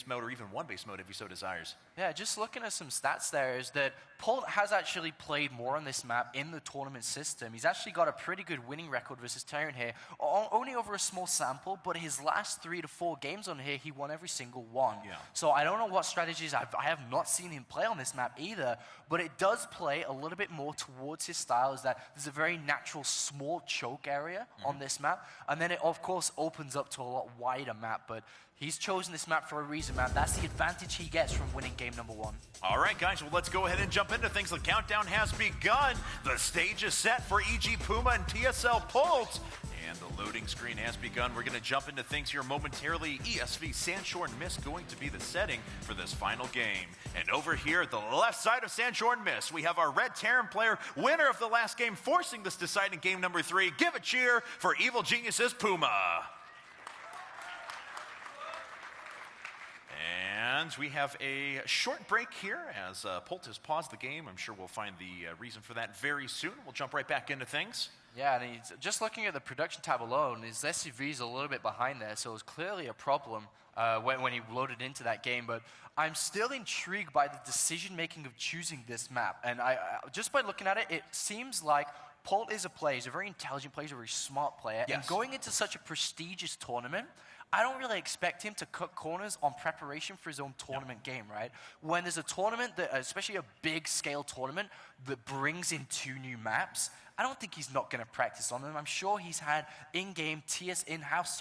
base mode or even one base mode if he so desires. Yeah, just looking at some stats there is that Polt has actually played more on this map in the tournament system. He's actually got a pretty good winning record versus Terran here, only over a small sample, but his last 3 to 4 games on here, he won every single one. Yeah. So I don't know what strategies, I have not seen him play on this map either, but it does play a little bit more towards his style, is that there's a very natural small choke area on this map, and then it of course opens up to a lot wider map, but he's chosen this map for a reason, man. That's the advantage he gets from winning game number 1. All right, guys, well, let's go ahead and jump into things. The countdown has begun. The stage is set for EG PuMa and TSL Polt. And the loading screen has begun. We're going to jump into things here momentarily. ESV Sandshore and Mist going to be the setting for this final game. And over here at the left side of Sandshore and Mist, we have our Red Terran player, winner of the last game, forcing this deciding game number 3. Give a cheer for Evil Geniuses PuMa. And we have a short break here as Polt has paused the game. I'm sure we'll find the reason for that very soon. We'll jump right back into things. Yeah, and he's just looking at the production tab alone, his SUV is a little bit behind there, so it was clearly a problem when he loaded into that game. But I'm still intrigued by the decision-making of choosing this map. And just by looking at it, it seems like Polt is a player. He's a very intelligent player. He's a very smart player. Yes. And going into such a prestigious tournament, I don't really expect him to cut corners on preparation for his own tournament game, right? When there's a tournament, that, especially a big-scale tournament, that brings in 2 new maps, I don't think he's not going to practice on them. I'm sure he's had in-game, in-house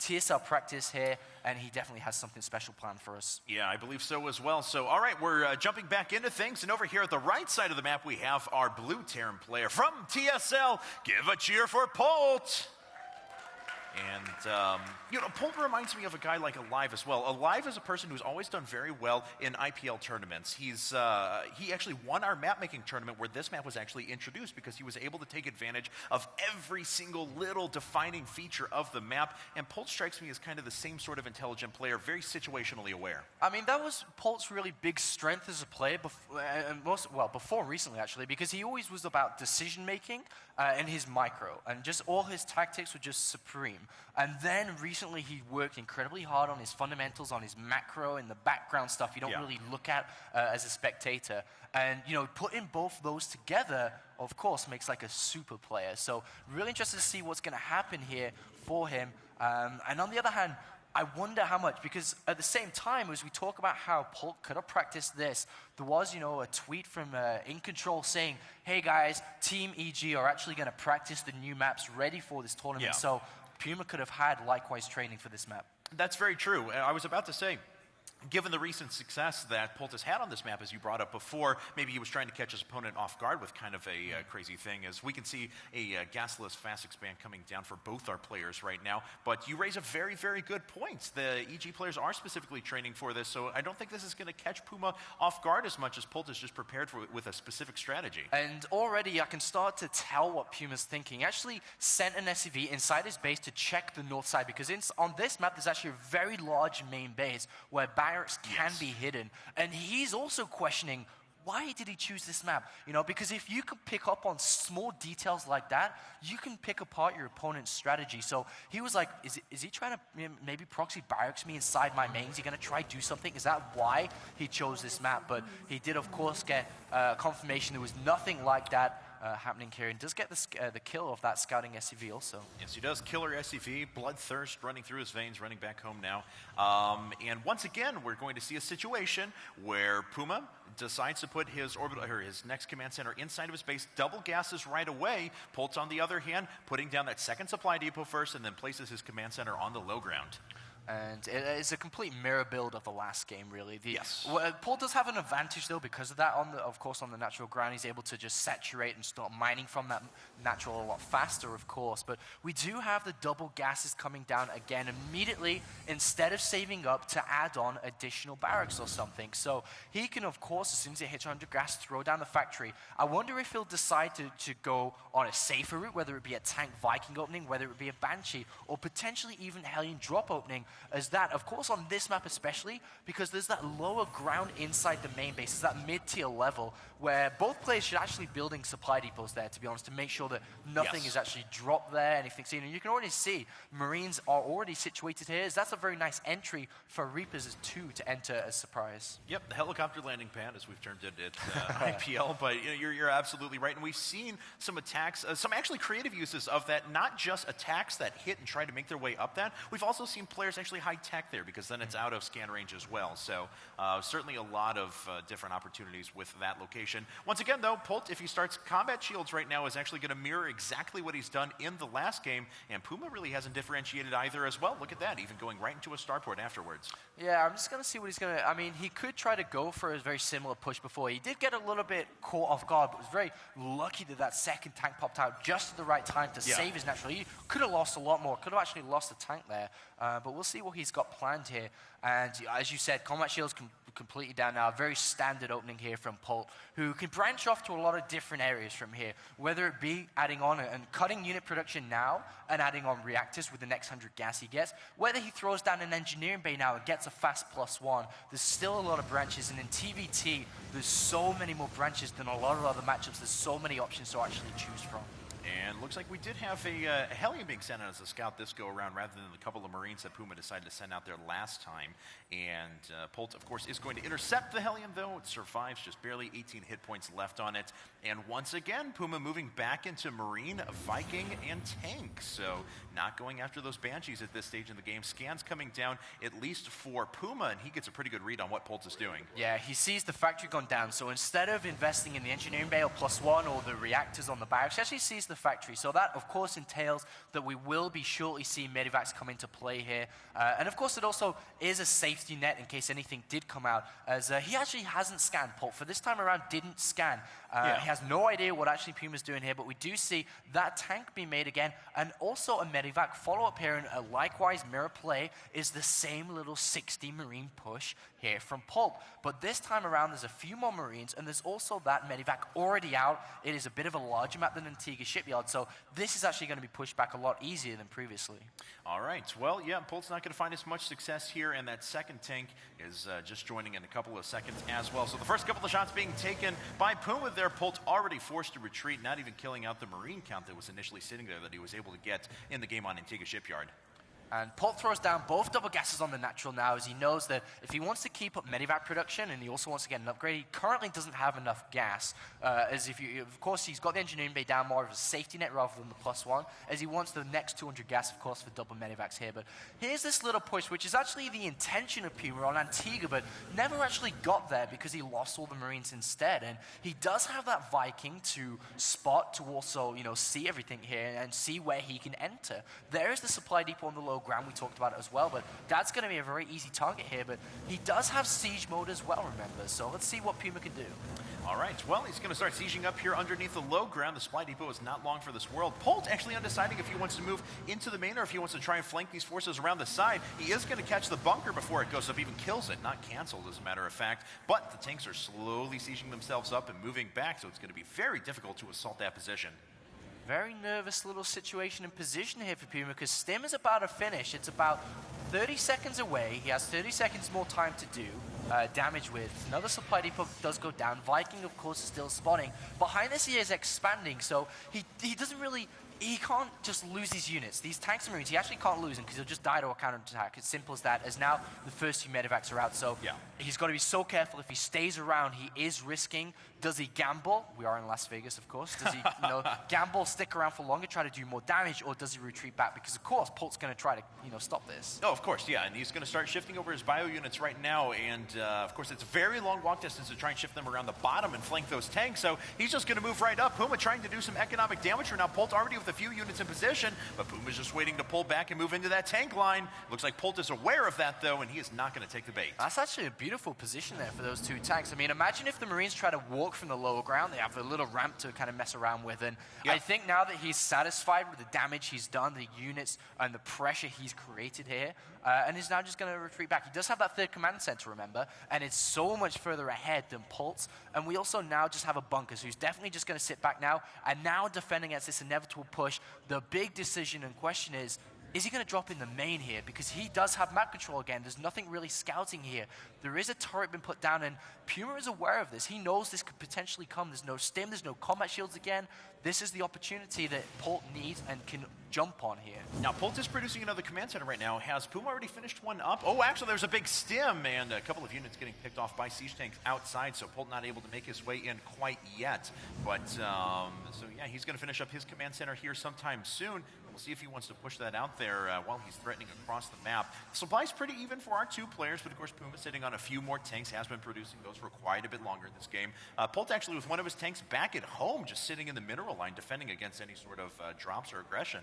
TSL practice here, and he definitely has something special planned for us. Yeah, I believe so as well. So, all right, we're jumping back into things, and over here at the right side of the map, we have our blue Terran player from TSL. Give a cheer for Polt. And, you know, Polt reminds me of a guy like Alive as well. Alive is a person who's always done very well in IPL tournaments. He actually won our map-making tournament where this map was actually introduced because he was able to take advantage of every single little defining feature of the map. And Polt strikes me as kind of the same sort of intelligent player, very situationally aware. I mean, that was Polt's really big strength as a player, before recently, actually, because he always was about decision-making and his micro, and just all his tactics were just supreme. And then recently he worked incredibly hard on his fundamentals, on his macro and the background stuff you don't really look at as a spectator. And, you know, putting both those together, of course, makes like a super player. So really interested to see what's going to happen here for him. And on the other hand, I wonder how much, because at the same time, as we talk about how Polt could have practiced this, there was, you know, a tweet from IGNProLeague saying, hey guys, Team EG are actually going to practice the new maps ready for this tournament. Yeah. So PuMa could have had likewise training for this map. That's very true. I was about to say, given the recent success that Polt has had on this map, as you brought up before, maybe he was trying to catch his opponent off guard with kind of a crazy thing, as we can see a gasless fast expand coming down for both our players right now. But you raise a very, very good point. The EG players are specifically training for this, so I don't think this is going to catch PuMa off guard as much as Polt is just prepared for with a specific strategy. And already I can start to tell what PuMa's thinking. He actually sent an SCV inside his base to check the north side, because on this map there's actually a very large main base where barracks can be hidden. And he's also questioning, why did he choose this map? You know, because if you could pick up on small details like that, you can pick apart your opponent's strategy. So he was like, is he trying to maybe proxy barracks me inside my main? Is he going to try do something? Is that why he chose this map? But he did, of course, get confirmation there was nothing like that happening here, and does get the kill of that scouting SCV also. Yes, he does. Killer SCV, bloodthirst running through his veins, running back home now. And once again, we're going to see a situation where PuMa decides to put his orbital, or his next command center inside of his base, double gases right away. Polt, on the other hand, putting down that second supply depot first, and then places his command center on the low ground. And it is a complete mirror build of the last game, really. Yes. Polt does have an advantage, though, because of that. Of course, on the natural ground, he's able to just saturate and start mining from that natural a lot faster, of course. But we do have the double gases coming down again immediately, instead of saving up to add on additional barracks or something. So he can, of course, as soon as he hits 100 gas, throw down the factory. I wonder if he'll decide to go on a safer route, whether it be a tank Viking opening, whether it be a Banshee, or potentially even Hellion drop opening, as that, of course, on this map especially, because there's that lower ground inside the main base, it's that mid-tier level where both players should actually be building supply depots there, to be honest, to make sure that nothing is actually dropped there, anything seen. And you can already see Marines are already situated here. That's a very nice entry for Reapers as 2 to enter as surprise. Yep, the helicopter landing pad, as we've termed it at IPL, but you're absolutely right. And we've seen some attacks, some actually creative uses of that, not just attacks that hit and try to make their way up that. We've also seen players actually high-tech there, because then it's out of scan range as well. So certainly a lot of different opportunities with that location. Once again, though, Polt, if he starts combat shields right now, is actually going to mirror exactly what he's done in the last game, and PuMa really hasn't differentiated either as well. Look at that, even going right into a starport afterwards. Yeah, I'm just going to see what he's going to... I mean, he could try to go for a very similar push before. He did get a little bit caught off guard, but was very lucky that that second tank popped out just at the right time to save his natural. He could have lost a lot more, could have actually lost a tank there, but we'll see what he's got planned here. And as you said, combat shields completely down now. Very standard opening here from Polt, who can branch off to a lot of different areas from here, whether it be adding on and cutting unit production now and adding on reactors with the next 100 gas he gets, whether he throws down an engineering bay now and gets a fast +1. There's still a lot of branches, and in TVT, there's so many more branches than a lot of other matchups. There's so many options to actually choose from. And looks like we did have a Hellion being sent out as a scout this go around, rather than the couple of Marines that PuMa decided to send out there last time. And Polt, of course, is going to intercept the Hellion, though. It survives, just barely 18 hit points left on it. And once again, PuMa moving back into Marine, Viking, and Tank. So not going after those Banshees at this stage in the game. Scans coming down, at least for PuMa, and he gets a pretty good read on what Polt is doing. Yeah, he sees the factory gone down. So instead of investing in the engineering bay or +1 or the reactors on the barracks, he actually sees the factory. So that, of course, entails that we will be shortly seeing medivacs come into play here. And, of course, it also is a safety net in case anything did come out, as he actually hasn't scanned. Polt, for this time around, didn't scan. He has no idea what actually PuMa's doing here, but we do see that tank being made again, and also a medivac follow-up here, and likewise, mirror play is the same little 60 Marine push here from Polt. But this time around, there's a few more Marines, and there's also that medivac already out. It is a bit of a larger map than Antigua Shipyard, so this is actually going to be pushed back a lot easier than previously. All right. Well, yeah, Polt's not going to find as much success here, and that second tank is just joining in a couple of seconds as well. So the first couple of shots being taken by PuMa there. Polt already forced to retreat, not even killing out the Marine count that was initially sitting there that he was able to get in the game on Antigua Shipyard. And Polt throws down both double gases on the natural now, as he knows that if he wants to keep up medivac production and he also wants to get an upgrade, he currently doesn't have enough gas. Of course, he's got the engineering bay down more of a safety net rather than the +1, as he wants the next 200 gas, of course, for double medivacs here. But here's this little push, which is actually the intention of PuMa on Antigua, but never actually got there because he lost all the Marines instead. And he does have that Viking to spot, to also, see everything here and see where he can enter. There is the supply depot on the low ground. We talked about it as well, but that's going to be a very easy target here. But he does have siege mode as well, remember, so let's see what PuMa can do. All right, well, he's going to start sieging up here underneath the low ground. The supply depot is not long for this world. Polt actually undeciding if he wants to move into the main or if he wants to try and flank these forces around the side. He is going to catch the bunker before it goes up, even kills it, not canceled as a matter of fact. But the tanks are slowly sieging themselves up and moving back, so it's going to be very difficult to assault that position. Very nervous little situation and position here for PuMa, because Stim is about to finish. It's about 30 seconds away. He has 30 seconds more time to do damage with. Another supply depot does go down. Viking, of course, is still spawning. Behind this, he is expanding, so he doesn't really... He can't just lose these units. These tanks and Marines, he actually can't lose them because he'll just die to a counterattack. It's simple as that, as now the first few medivacs are out. So he's got to be so careful. If he stays around, he is risking. Does he gamble? We are in Las Vegas, of course. Does he gamble, stick around for longer, try to do more damage, or does he retreat back? Because, of course, Polt's going to try to stop this. Oh, of course, yeah. And he's going to start shifting over his bio units right now. And, of course, it's a very long walk distance to try and shift them around the bottom and flank those tanks. So he's just going to move right up. PuMa trying to do some economic damage right now. Polt already with a few units in position, but PuMa's just waiting to pull back and move into that tank line. Looks like Polt is aware of that, though, and he is not going to take the bait. That's actually a beautiful position there for those two tanks. I mean, imagine if the Marines try to walk from the lower ground. They have a little ramp to kind of mess around with, and I think now that he's satisfied with the damage he's done, the units, and the pressure he's created here, and is now just going to retreat back. He does have that third command center, remember, and it's so much further ahead than Polt's. And we also now just have a Bunkers who's definitely just going to sit back now, and now defending against this inevitable push. The big decision and question is, is he going to drop in the main here? Because he does have map control again. There's nothing really scouting here. There is a turret been put down, and PuMa is aware of this. He knows this could potentially come. There's no stim, there's no combat shields again. This is the opportunity that Polt needs and can jump on here. Now, Polt is producing another command center right now. Has PuMa already finished one up? Oh, actually, there's a big stim, and a couple of units getting picked off by siege tanks outside, so Polt not able to make his way in quite yet. But, so yeah, he's going to finish up his command center here sometime soon. We'll see if he wants to push that out there while he's threatening across the map. Supply's pretty even for our two players, but of course PuMa sitting on a few more tanks, has been producing those for quite a bit longer in this game. Polt actually with one of his tanks back at home, just sitting in the mineral line, defending against any sort of drops or aggression.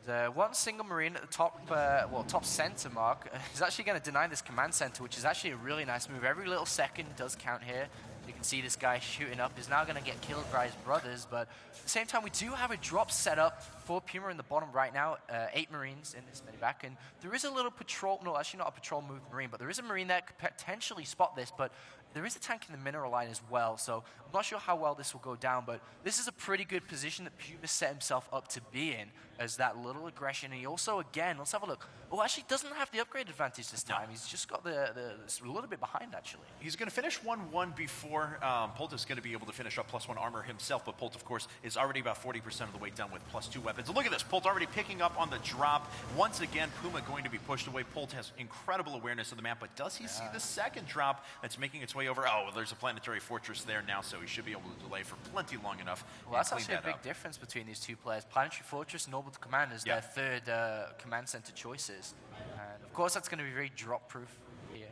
And one single Marine at the top center mark is actually going to deny this command center, which is actually a really nice move. Every little second does count here. You can see this guy shooting up. He's now going to get killed by his brothers, but at the same time, we do have a drop set up for PuMa in the bottom right now. 8 Marines in this medevac, and there is a little patrol, no, actually not a patrol move Marine, but there is a Marine that could potentially spot this, but there is a tank in the mineral line as well, so I'm not sure how well this will go down, but this is a pretty good position that PuMa set himself up to be in as that little aggression. And he also, again, let's have a look. Oh, actually doesn't have the upgrade advantage this time. No. He's just got a little bit behind, actually. He's going to finish 1-1 before Polt is going to be able to finish up +1 armor himself, but Polt, of course, is already about 40% of the way done with +2 weapons. Look at this. Polt already picking up on the drop. Once again, PuMa going to be pushed away. Polt has incredible awareness of the map, but does he see the second drop that's making its way over? Oh, well, there's a planetary fortress there now, so he should be able to delay for plenty long enough. Well, that's actually a big difference between these two players. Planetary Fortress and Orbital Command is their third command center choices. And of course, that's going to be very drop-proof here.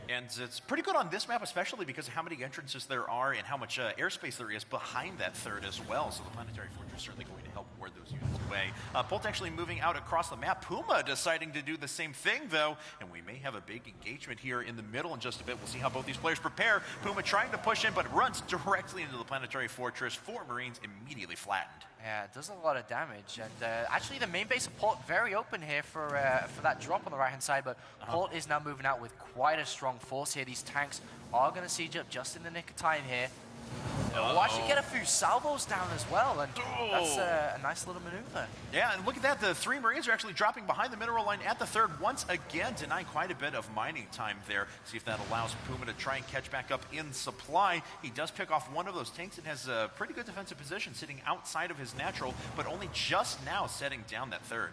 And it's pretty good on this map, especially because of how many entrances there are and how much airspace there is behind that third as well. So the planetary fortress is certainly going to help ward those units away. Polt actually moving out across the map. PuMa deciding to do the same thing, though. And we may have a big engagement here in the middle in just a bit. We'll see how both these players prepare. PuMa trying to push in, but runs directly into the planetary fortress. 4 Marines immediately flattened. Yeah, it does a lot of damage, and actually the main base of Polt very open here for that drop on the right-hand side, but Polt is now moving out with quite a strong force here. These tanks are going to siege up just in the nick of time here. We'll actually get a few salvos down as well, and that's a nice little maneuver. Yeah, and look at that. The 3 Marines are actually dropping behind the mineral line at the third, once again denying quite a bit of mining time there. See if that allows PuMa to try and catch back up in supply. He does pick off one of those tanks and has a pretty good defensive position sitting outside of his natural, but only just now setting down that third.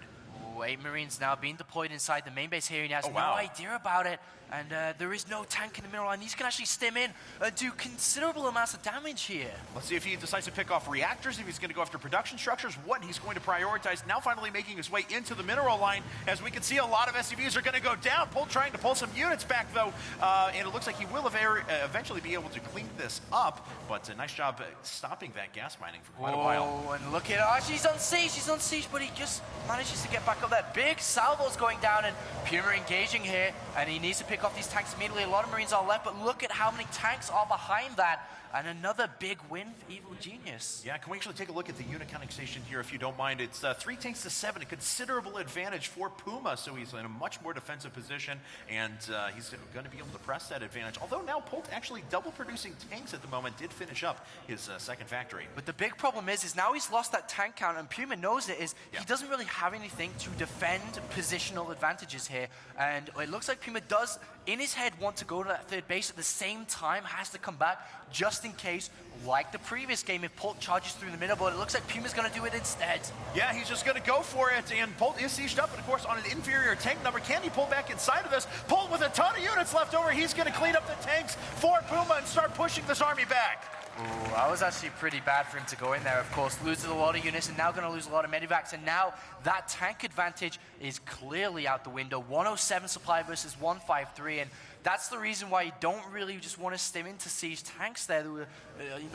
8 Marines now being deployed inside the main base here, and he has no idea about it. And there is no tank in the middle line. These can actually stim in and do considerable amounts of damage here. Let's see if he decides to pick off reactors, if he's going to go after production structures, what he's going to prioritize. Now finally making his way into the mineral line. As we can see, a lot of SCVs are going to go down. Polt trying to pull some units back, though. And it looks like he will eventually be able to clean this up. But a nice job stopping that gas mining for quite a while. Oh, and look at it. She's on siege, but he just manages to get back up. That big salvo's going down, and PuMa engaging here, and he needs to pick off these tanks immediately. A lot of Marines are left, but look at how many tanks are behind that. And another big win for Evil Genius. Yeah, can we actually take a look at the unit counting station here, if you don't mind? It's 3 tanks to 7, a considerable advantage for PuMa, so he's in a much more defensive position, and he's going to be able to press that advantage. Although now Polt actually double producing tanks at the moment, did finish up his second factory. But the big problem is now he's lost that tank count, and PuMa knows it, he doesn't really have anything to defend positional advantages here, and it looks like PuMa does, in his head, want to go to that third base. At the same time, has to come back just in case, like the previous game, if Polt charges through the middle, but it looks like PuMa's going to do it instead. Yeah, he's just going to go for it, and Polt is sieged up, but of course on an inferior tank number. Can he pull back inside of this? Polt with a ton of units left over. He's going to clean up the tanks for PuMa and start pushing this army back. Ooh, that was actually pretty bad for him to go in there, of course. Loses a lot of units and now going to lose a lot of medivacs. And now that tank advantage is clearly out the window. 107 supply versus 153. And that's the reason why you don't really just want to stim into siege tanks there. There were,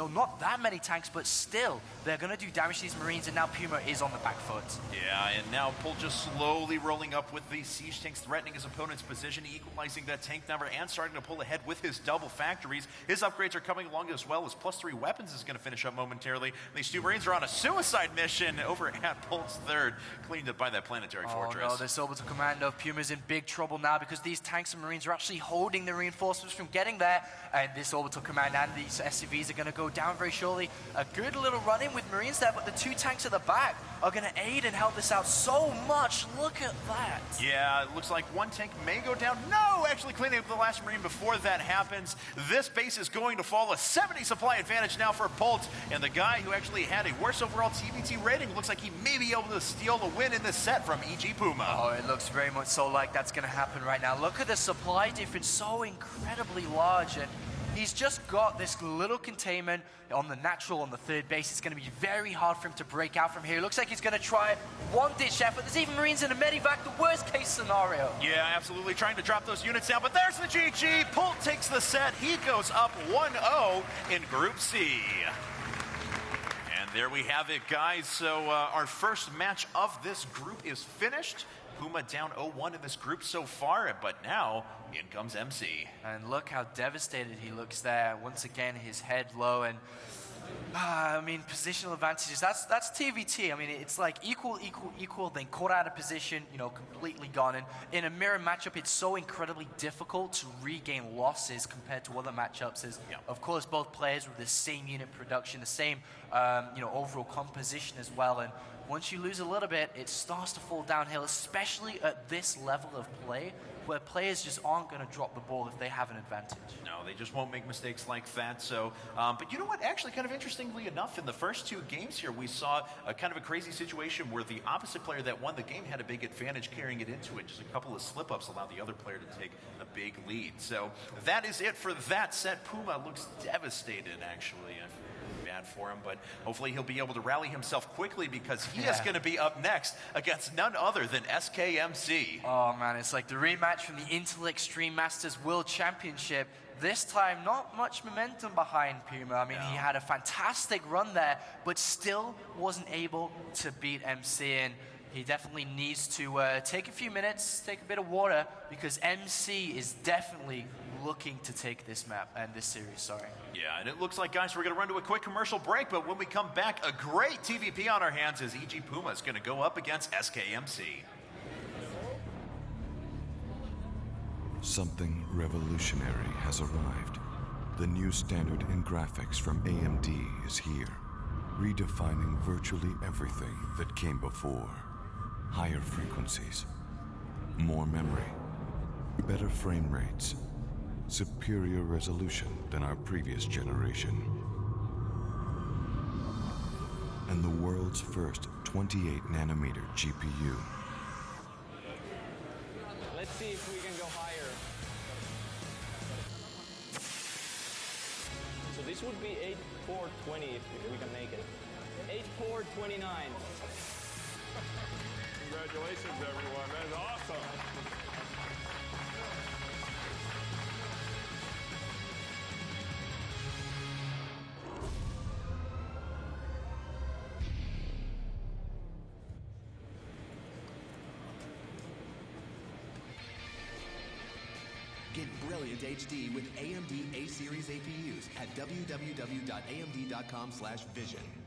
not that many tanks, but still, they're going to do damage to these Marines, and now PuMa is on the back foot. Yeah, and now Polt just slowly rolling up with the siege tanks, threatening his opponent's position, equalizing that tank number, and starting to pull ahead with his double factories. His upgrades are coming along as well, as +3 weapons is going to finish up momentarily. These 2 Marines are on a suicide mission over at Polt's third, cleaned up by that planetary fortress. No, this orbital command of PuMa is in big trouble now, because these tanks and Marines are actually holding holding the reinforcements from getting there. And this orbital command and these SCVs are going to go down very shortly. A good little run-in with Marines there, but the 2 tanks at the back are going to aid and help this out so much. Look at that. Yeah, it looks like 1 tank may go down. No, actually cleaning up the last Marine before that happens. This base is going to fall. A 70 supply advantage now for Polt. And the guy who actually had a worse overall TVT rating looks like he may be able to steal the win in this set from EG PuMa. Oh, it looks very much so like that's going to happen right now. Look at the supply difference, so incredibly large. And he's just got this little containment on the natural on the 3rd base. It's going to be very hard for him to break out from here. It looks like he's going to try one-ditch effort. There's even Marines in a medivac, the worst-case scenario. Yeah, absolutely, trying to drop those units down, but there's the GG. Polt takes the set. He goes up 1-0 in Group C. And there we have it, guys. So our first match of this group is finished. PuMa down 0-1 in this group so far, but now in comes MC. And look how devastated he looks there. Once again, his head low, and I mean, positional advantages, that's TVT. I mean, it's like equal, then caught out of position, you know, completely gone. And in a mirror matchup, it's so incredibly difficult to regain losses compared to other matchups. As, of course, both players with the same unit production, the same, you know, overall composition as well. And once you lose a little bit, it starts to fall downhill, especially at this level of play, where players just aren't going to drop the ball if they have an advantage. No, they just won't make mistakes like that. So, but you know what? Actually, kind of interestingly enough, in the first 2 games here, we saw a kind of a crazy situation where the opposite player that won the game had a big advantage carrying it into it. Just a couple of slip-ups allowed the other player to take a big lead. So that is it for that set. PuMa looks devastated, actually. Bad for him, but hopefully he'll be able to rally himself quickly, because he is going to be up next against none other than SKMC. Oh man, it's like the rematch from the Intel Extreme Masters World Championship. This time, not much momentum behind PuMa. I mean, he had a fantastic run there, but still wasn't able to beat MC. And he definitely needs to take a few minutes, take a bit of water, because MC is definitely looking to take this map and this series, sorry. Yeah, and it looks like, guys, we're going to run to a quick commercial break, but when we come back, a great TVP on our hands as EG PuMa is going to go up against SKMC. Something revolutionary has arrived. The new standard in graphics from AMD is here, redefining virtually everything that came before. Higher frequencies, more memory, better frame rates, superior resolution than our previous generation, and the world's first 28-nanometer GPU. Let's see if we can go higher. So this would be 8420 if we can make it. 8429. Congratulations, everyone. That is awesome. Get brilliant HD with AMD A-Series APUs at www.amd.com/vision.